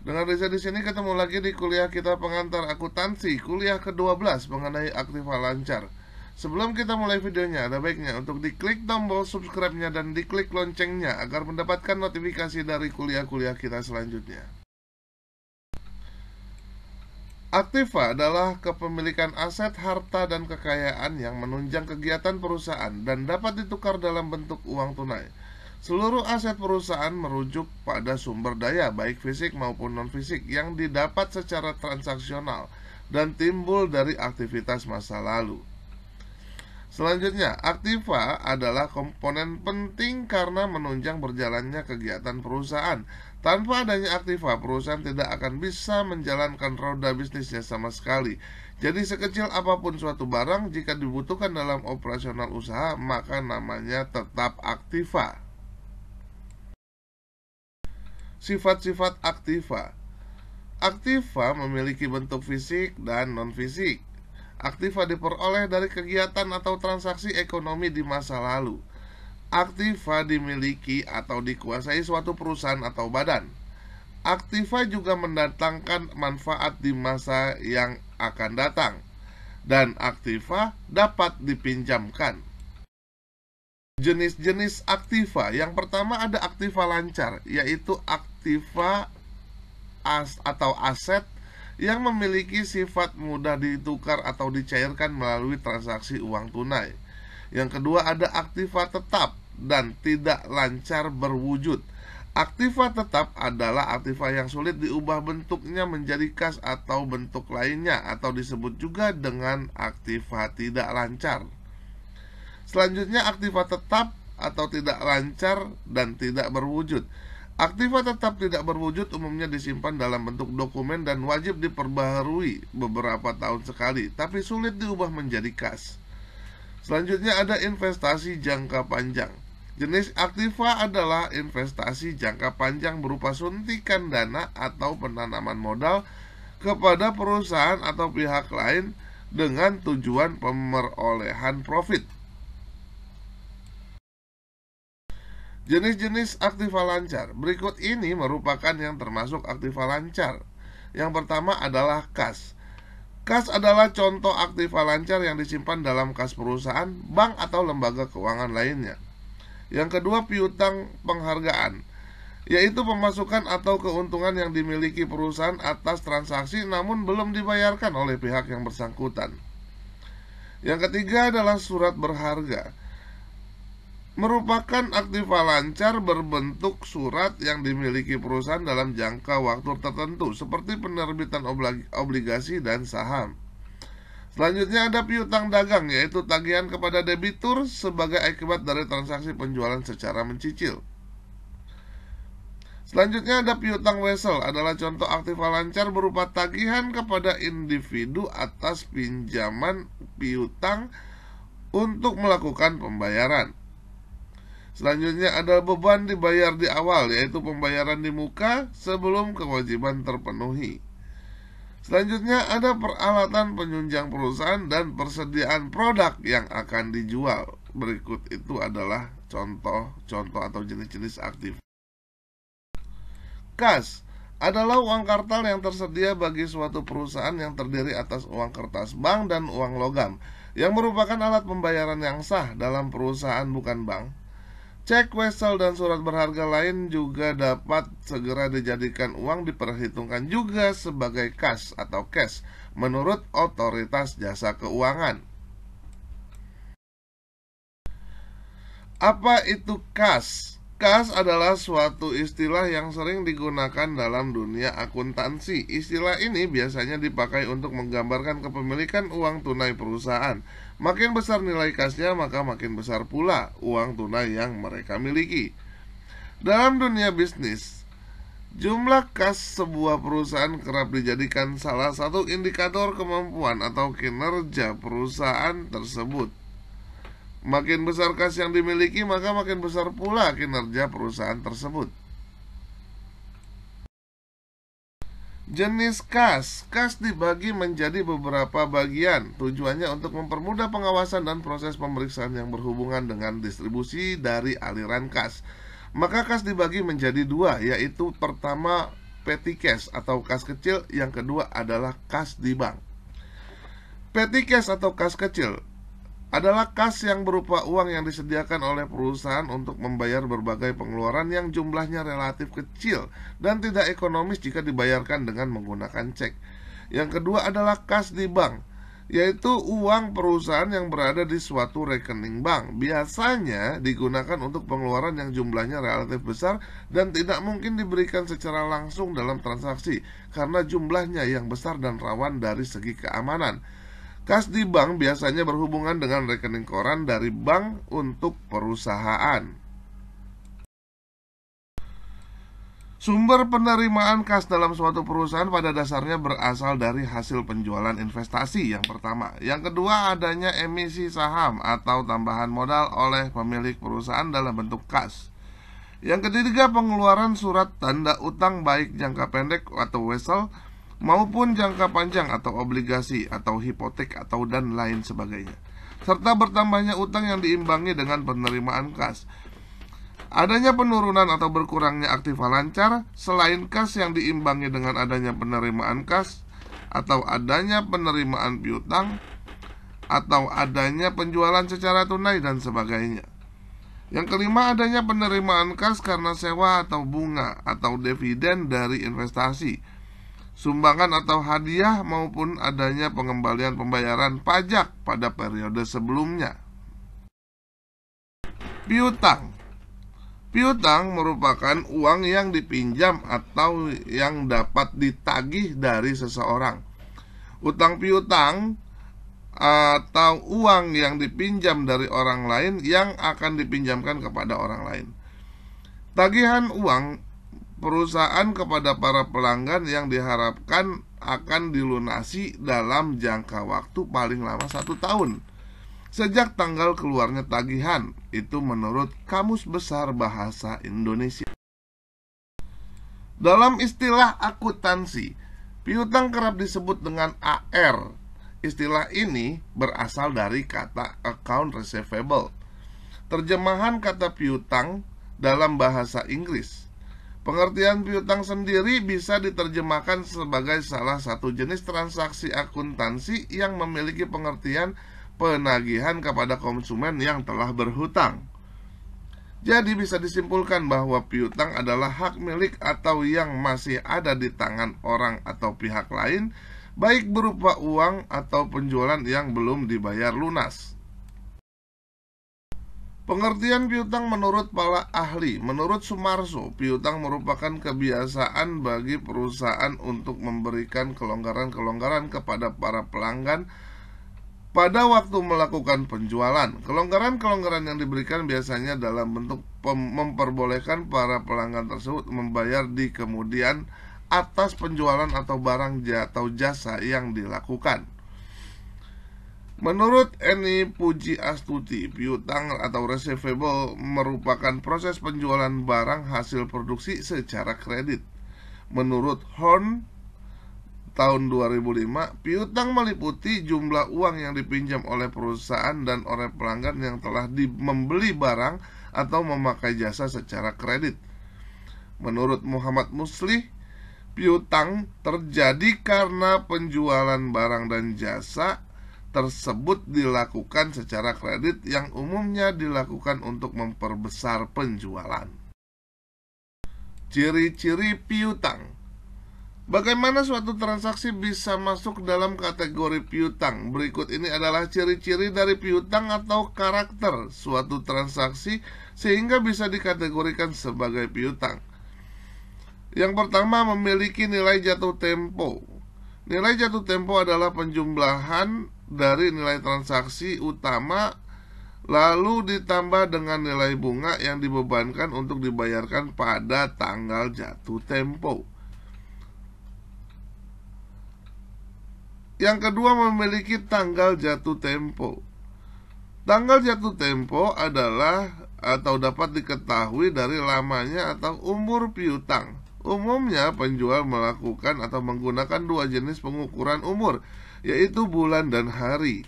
Dengan Reza di sini ketemu lagi di kuliah kita pengantar akuntansi, kuliah ke-12 mengenai Aktiva Lancar. Sebelum kita mulai videonya, ada baiknya untuk diklik tombol subscribe-nya dan diklik loncengnya agar mendapatkan notifikasi dari kuliah-kuliah kita selanjutnya. Aktiva adalah kepemilikan aset, harta, dan kekayaan yang menunjang kegiatan perusahaan dan dapat ditukar dalam bentuk uang tunai. Seluruh aset perusahaan merujuk pada sumber daya baik fisik maupun non-fisik yang didapat secara transaksional dan timbul dari aktivitas masa lalu. Selanjutnya, aktiva adalah komponen penting karena menunjang berjalannya kegiatan perusahaan. Tanpa adanya aktiva, perusahaan tidak akan bisa menjalankan roda bisnisnya sama sekali. Jadi sekecil apapun suatu barang, jika dibutuhkan dalam operasional usaha, maka namanya tetap aktiva. Sifat-sifat aktiva. Aktiva memiliki bentuk fisik dan non-fisik. Aktiva diperoleh dari kegiatan atau transaksi ekonomi di masa lalu. Aktiva dimiliki atau dikuasai suatu perusahaan atau badan. Aktiva juga mendatangkan manfaat di masa yang akan datang. Dan aktiva dapat dipinjamkan. Jenis-jenis aktiva. Yang pertama ada aktiva lancar, yaitu aktiva atau aset yang memiliki sifat mudah ditukar atau dicairkan melalui transaksi uang tunai. Yang kedua ada aktiva tetap dan tidak lancar berwujud. Aktiva tetap adalah aktiva yang sulit diubah bentuknya menjadi kas atau bentuk lainnya, atau disebut juga dengan aktiva tidak lancar. Selanjutnya aktiva tetap atau tidak lancar dan tidak berwujud. Aktiva tetap tidak berwujud umumnya disimpan dalam bentuk dokumen dan wajib diperbaharui beberapa tahun sekali, tapi sulit diubah menjadi kas. Selanjutnya ada investasi jangka panjang. Jenis aktiva adalah investasi jangka panjang berupa suntikan dana atau penanaman modal kepada perusahaan atau pihak lain dengan tujuan pemerolehan profit. Jenis-jenis aktiva lancar. Berikut ini merupakan yang termasuk aktiva lancar. Yang pertama adalah kas. Kas adalah contoh aktiva lancar yang disimpan dalam kas perusahaan, bank atau lembaga keuangan lainnya. Yang kedua piutang penghargaan, yaitu pemasukan atau keuntungan yang dimiliki perusahaan atas transaksi namun belum dibayarkan oleh pihak yang bersangkutan. Yang ketiga adalah surat berharga, merupakan aktiva lancar berbentuk surat yang dimiliki perusahaan dalam jangka waktu tertentu seperti penerbitan obligasi dan saham. Selanjutnya ada piutang dagang, yaitu tagihan kepada debitur sebagai akibat dari transaksi penjualan secara mencicil. Selanjutnya ada piutang wesel, adalah contoh aktiva lancar berupa tagihan kepada individu atas pinjaman piutang untuk melakukan pembayaran. Selanjutnya ada beban dibayar di awal, yaitu pembayaran di muka sebelum kewajiban terpenuhi. Selanjutnya ada peralatan penunjang perusahaan dan persediaan produk yang akan dijual. Berikut itu adalah contoh-contoh atau jenis-jenis aktif. Kas adalah uang kartal yang tersedia bagi suatu perusahaan yang terdiri atas uang kertas bank dan uang logam, yang merupakan alat pembayaran yang sah dalam perusahaan bukan bank. Cek, wesel, dan surat berharga lain juga dapat segera dijadikan uang diperhitungkan juga sebagai kas atau cash menurut otoritas jasa keuangan. Apa itu kas? Kas adalah suatu istilah yang sering digunakan dalam dunia akuntansi. Istilah ini biasanya dipakai untuk menggambarkan kepemilikan uang tunai perusahaan. Makin besar nilai kasnya, maka makin besar pula uang tunai yang mereka miliki. Dalam dunia bisnis, jumlah kas sebuah perusahaan kerap dijadikan salah satu indikator kemampuan atau kinerja perusahaan tersebut. Makin besar kas yang dimiliki, maka makin besar pula kinerja perusahaan tersebut. Jenis kas. Kas dibagi menjadi beberapa bagian. Tujuannya untuk mempermudah pengawasan dan proses pemeriksaan yang berhubungan dengan distribusi dari aliran kas. Maka kas dibagi menjadi dua, yaitu pertama petty cash atau kas kecil, yang kedua adalah kas di bank. Petty cash atau kas kecil adalah kas yang berupa uang yang disediakan oleh perusahaan untuk membayar berbagai pengeluaran yang jumlahnya relatif kecil dan tidak ekonomis jika dibayarkan dengan menggunakan cek. Yang kedua adalah kas di bank, yaitu uang perusahaan yang berada di suatu rekening bank. Biasanya digunakan untuk pengeluaran yang jumlahnya relatif besar dan tidak mungkin diberikan secara langsung dalam transaksi karena jumlahnya yang besar dan rawan dari segi keamanan. Kas di bank biasanya berhubungan dengan rekening koran dari bank untuk perusahaan. Sumber penerimaan kas dalam suatu perusahaan pada dasarnya berasal dari hasil penjualan investasi, yang pertama. Yang kedua, adanya emisi saham atau tambahan modal oleh pemilik perusahaan dalam bentuk kas. Yang ketiga, pengeluaran surat tanda utang baik jangka pendek atau wesel maupun jangka panjang atau obligasi atau hipotek atau dan lain sebagainya. Serta bertambahnya utang yang diimbangi dengan penerimaan kas. Adanya penurunan atau berkurangnya aktiva lancar selain kas yang diimbangi dengan adanya penerimaan kas, atau adanya penerimaan piutang, atau adanya penjualan secara tunai dan sebagainya. Yang kelima, adanya penerimaan kas karena sewa atau bunga atau dividen dari investasi, sumbangan atau hadiah, maupun adanya pengembalian pembayaran pajak pada periode sebelumnya. Piutang. Piutang merupakan uang yang dipinjam atau yang dapat ditagih dari seseorang. Utang piutang atau uang yang dipinjam dari orang lain yang akan dipinjamkan kepada orang lain. Tagihan uang perusahaan kepada para pelanggan yang diharapkan akan dilunasi dalam jangka waktu paling lama 1 tahun sejak tanggal keluarnya tagihan, itu menurut Kamus Besar Bahasa Indonesia. Dalam istilah akuntansi, piutang kerap disebut dengan AR. Istilah ini berasal dari kata account receivable, terjemahan kata piutang dalam bahasa Inggris. Pengertian piutang sendiri bisa diterjemahkan sebagai salah satu jenis transaksi akuntansi yang memiliki pengertian penagihan kepada konsumen yang telah berhutang. Jadi bisa disimpulkan bahwa piutang adalah hak milik atau yang masih ada di tangan orang atau pihak lain, baik berupa uang atau penjualan yang belum dibayar lunas. Pengertian piutang menurut para ahli. Menurut Sumarso, piutang merupakan kebiasaan bagi perusahaan untuk memberikan kelonggaran-kelonggaran kepada para pelanggan pada waktu melakukan penjualan. Kelonggaran-kelonggaran yang diberikan biasanya dalam bentuk memperbolehkan para pelanggan tersebut membayar di kemudian atas penjualan atau barang atau jasa yang dilakukan. Menurut Eni Puji Astuti, piutang atau receivable merupakan proses penjualan barang hasil produksi secara kredit. Menurut Horn tahun 2005, piutang meliputi jumlah uang yang dipinjam oleh perusahaan dan oleh pelanggan yang telah membeli barang atau memakai jasa secara kredit. Menurut Muhammad Muslih, piutang terjadi karena penjualan barang dan jasa tersebut dilakukan secara kredit yang umumnya dilakukan untuk memperbesar penjualan. Ciri-ciri piutang. Bagaimana suatu transaksi bisa masuk dalam kategori piutang? Berikut ini adalah ciri-ciri dari piutang atau karakter suatu transaksi sehingga bisa dikategorikan sebagai piutang. Yang pertama, memiliki nilai jatuh tempo. Nilai jatuh tempo adalah penjumlahan dari nilai transaksi utama lalu ditambah dengan nilai bunga yang dibebankan untuk dibayarkan pada tanggal jatuh tempo. Yang kedua, memiliki tanggal jatuh tempo. Tanggal jatuh tempo adalah atau dapat diketahui dari lamanya atau umur piutang. Umumnya penjual melakukan atau menggunakan dua jenis pengukuran umur, yaitu bulan dan hari.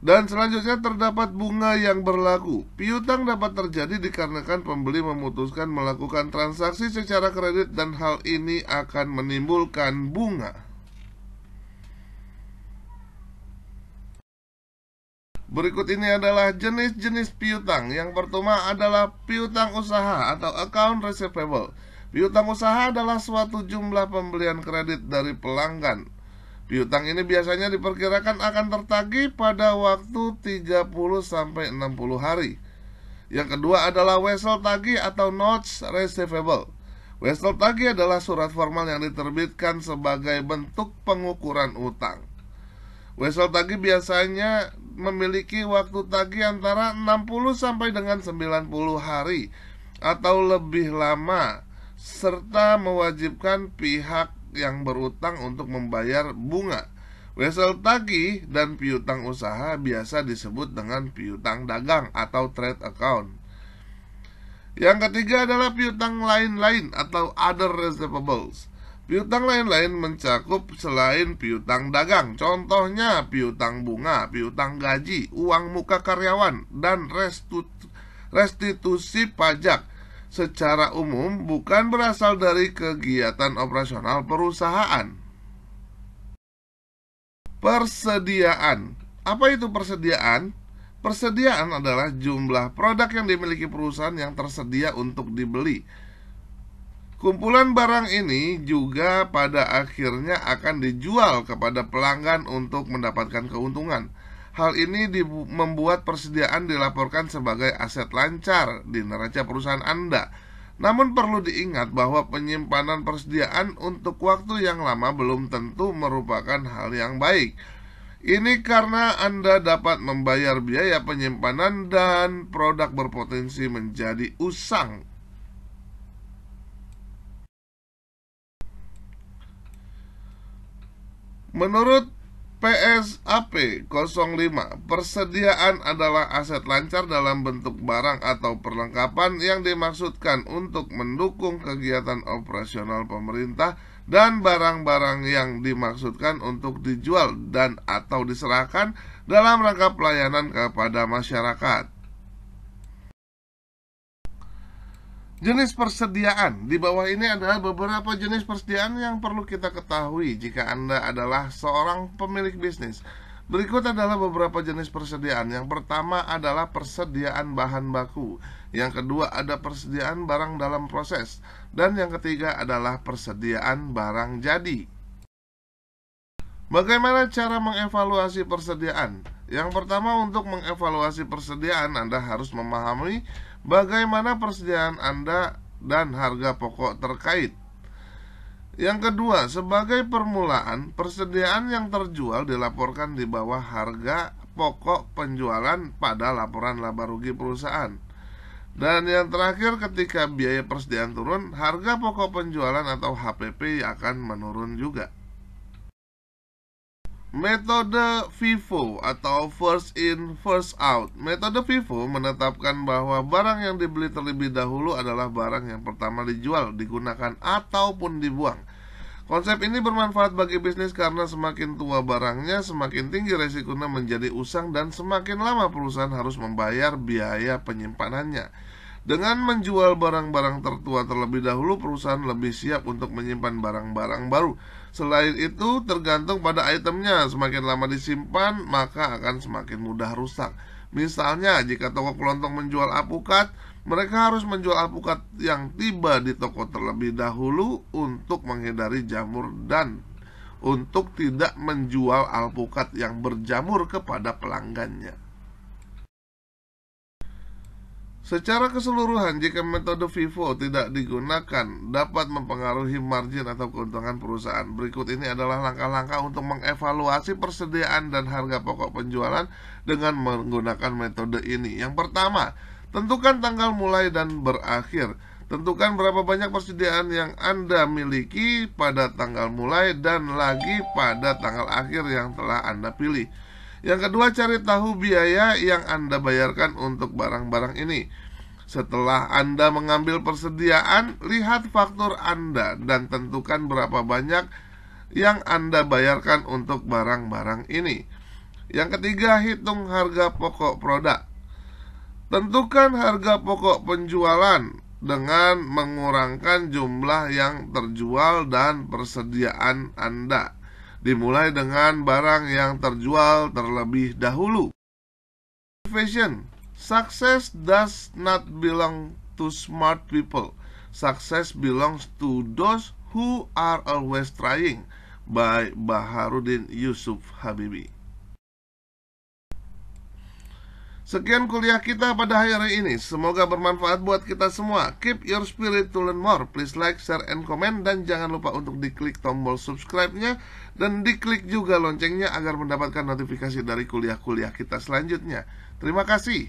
Dan selanjutnya terdapat bunga yang berlaku. Piutang dapat terjadi dikarenakan pembeli memutuskan melakukan transaksi secara kredit dan hal ini akan menimbulkan bunga. Berikut ini adalah jenis-jenis piutang. Yang pertama adalah piutang usaha atau account receivable. Piutang usaha adalah suatu jumlah pembelian kredit dari pelanggan. Piutang ini biasanya diperkirakan akan tertagih pada waktu 30-60 hari. Yang kedua adalah wesel tagih atau notes receivable. Wesel tagih adalah surat formal yang diterbitkan sebagai bentuk pengukuran utang. Wesel tagih biasanya memiliki waktu tagih antara 60 sampai dengan 90 hari atau lebih lama, serta mewajibkan pihak yang berutang untuk membayar bunga. Wesel tagih dan piutang usaha biasa disebut dengan piutang dagang atau trade account. Yang ketiga adalah piutang lain-lain atau other receivables. Piutang lain-lain mencakup selain piutang dagang. Contohnya piutang bunga, piutang gaji, uang muka karyawan, dan restitusi pajak. Secara umum bukan berasal dari kegiatan operasional perusahaan. Persediaan. Apa itu persediaan? Persediaan adalah jumlah produk yang dimiliki perusahaan yang tersedia untuk dibeli. Kumpulan barang ini juga pada akhirnya akan dijual kepada pelanggan untuk mendapatkan keuntungan. Hal ini membuat persediaan dilaporkan sebagai aset lancar di neraca perusahaan Anda. Namun perlu diingat bahwa penyimpanan persediaan untuk waktu yang lama belum tentu merupakan hal yang baik. Ini karena Anda dapat membayar biaya penyimpanan dan produk berpotensi menjadi usang. Menurut PSAP 05, persediaan adalah aset lancar dalam bentuk barang atau perlengkapan yang dimaksudkan untuk mendukung kegiatan operasional pemerintah dan barang-barang yang dimaksudkan untuk dijual dan atau diserahkan dalam rangka pelayanan kepada masyarakat. Jenis persediaan. Di bawah ini adalah beberapa jenis persediaan yang perlu kita ketahui jika Anda adalah seorang pemilik bisnis. Berikut adalah beberapa jenis persediaan. Yang pertama adalah persediaan bahan baku. Yang kedua ada persediaan barang dalam proses. Dan yang ketiga adalah persediaan barang jadi. Bagaimana cara mengevaluasi persediaan? Yang pertama, untuk mengevaluasi persediaan Anda harus memahami bagaimana persediaan Anda dan harga pokok terkait. Yang kedua, sebagai permulaan, persediaan yang terjual dilaporkan di bawah harga pokok penjualan pada laporan laba rugi perusahaan. Dan yang terakhir, ketika biaya persediaan turun, harga pokok penjualan atau HPP akan menurun juga. Metode FIFO atau First In First Out. Metode FIFO menetapkan bahwa barang yang dibeli terlebih dahulu adalah barang yang pertama dijual, digunakan, ataupun dibuang. Konsep ini bermanfaat bagi bisnis karena semakin tua barangnya, semakin tinggi resikonya menjadi usang dan semakin lama perusahaan harus membayar biaya penyimpanannya. Dengan menjual barang-barang tertua terlebih dahulu, perusahaan lebih siap untuk menyimpan barang-barang baru. Selain itu, tergantung pada itemnya, semakin lama disimpan, maka akan semakin mudah rusak. Misalnya, jika toko kelontong menjual alpukat, mereka harus menjual alpukat yang tiba di toko terlebih dahulu untuk menghindari jamur dan untuk tidak menjual alpukat yang berjamur kepada pelanggannya. Secara keseluruhan, jika metode FIFO tidak digunakan, dapat mempengaruhi margin atau keuntungan perusahaan. Berikut ini adalah langkah-langkah untuk mengevaluasi persediaan dan harga pokok penjualan dengan menggunakan metode ini. Yang pertama, tentukan tanggal mulai dan berakhir. Tentukan berapa banyak persediaan yang Anda miliki pada tanggal mulai dan lagi pada tanggal akhir yang telah Anda pilih. Yang kedua, cari tahu biaya yang Anda bayarkan untuk barang-barang ini. Setelah Anda mengambil persediaan, lihat faktur Anda dan tentukan berapa banyak yang Anda bayarkan untuk barang-barang ini. Yang ketiga, hitung harga pokok produk. Tentukan harga pokok penjualan dengan mengurangkan jumlah yang terjual dan persediaan Anda. Dimulai dengan barang yang terjual terlebih dahulu. Motivation. Success does not belong to smart people. Success belongs to those who are always trying, by Baharudin Yusuf Habibi. Sekian kuliah kita pada hari ini. Semoga bermanfaat buat kita semua. Keep your spirit to learn more. Please like, share, and comment. Dan jangan lupa untuk diklik tombol subscribe-nya. Dan diklik juga loncengnya agar mendapatkan notifikasi dari kuliah-kuliah kita selanjutnya. Terima kasih.